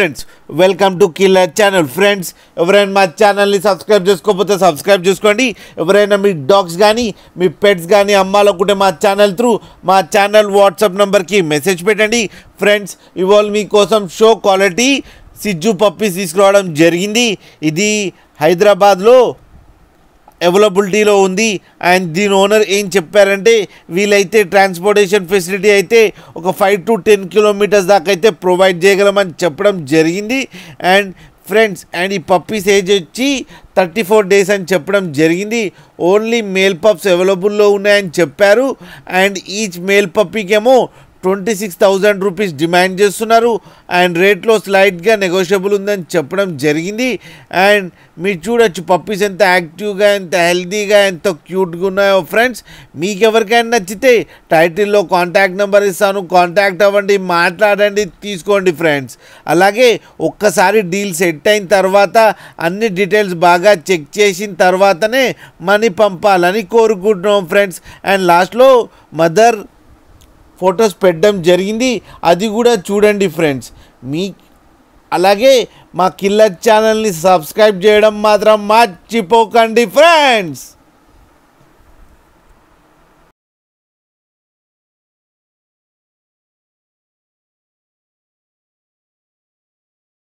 Friends welcome to killer channel. Friends ఎవరైనా మా ఛానల్ని సబ్స్క్రైబ్ చేసుకోకపోతే సబ్స్క్రైబ్ చేసుకోండి. ఎవరైనా మీ డాగ్స్ కానీ మీ పెట్స్ కానీ అమ్మాలనుకుంటే మా ఛానల్ త్రూ మా ఛానల్ వాట్సాప్ నెంబర్కి మెసేజ్ పెట్టండి. ఫ్రెండ్స్ ఇవాళ మీకోసం షో క్వాలిటీ సిజ్జు పప్పీస్ తీసుకురావడం జరిగింది. ఇది హైదరాబాద్లో అవైలబిలిటీలో ఉంది. అండ్ దీని ఓనర్ ఏం చెప్పారంటే వీలైతే ట్రాన్స్పోర్టేషన్ ఫెసిలిటీ అయితే ఒక 5 to 10 కిలోమీటర్స్ దాకా అయితే ప్రొవైడ్ చేయగలమని చెప్పడం జరిగింది. అండ్ ఫ్రెండ్స్ ఈ పప్పీస్ ఏజ్ వచ్చి 34 days అని చెప్పడం జరిగింది. ఓన్లీ మేల్ పప్స్ అవైలబుల్లో ఉన్నాయని చెప్పారు. అండ్ ఈచ్ మేల్ పప్పీకేమో 26,000 రూపీస్ డిమాండ్ చేస్తున్నారు. అండ్ రేట్లో స్లైడ్గా నెగోషియబుల్ ఉందని చెప్పడం జరిగింది. అండ్ మీరు చూడొచ్చు పప్పీస్ ఎంత యాక్టివ్గా, ఎంత హెల్తీగా, ఎంత క్యూట్గా ఉన్నాయో. ఫ్రెండ్స్ మీకు ఎవరికైనా నచ్చితే టైటిల్లో కాంటాక్ట్ నెంబర్ ఇస్తాను, కాంటాక్ట్ అవ్వండి, మాట్లాడండి, తీసుకోండి ఫ్రెండ్స్. అలాగే ఒక్కసారి డీల్ సెట్ అయిన తర్వాత అన్ని డీటెయిల్స్ బాగా చెక్ చేసిన తర్వాతనే మనీ పంపాలని కోరుకుంటున్నాం ఫ్రెండ్స్. అండ్ లాస్ట్లో మదర్ ఫొటోస్ పెట్టడం జరిగింది, అది కూడా చూడండి ఫ్రెండ్స్. అలాగే మా కిల్లర్ ఛానల్ని సబ్స్క్రైబ్ చేయడం మాత్రం మర్చిపోకండి ఫ్రెండ్స్.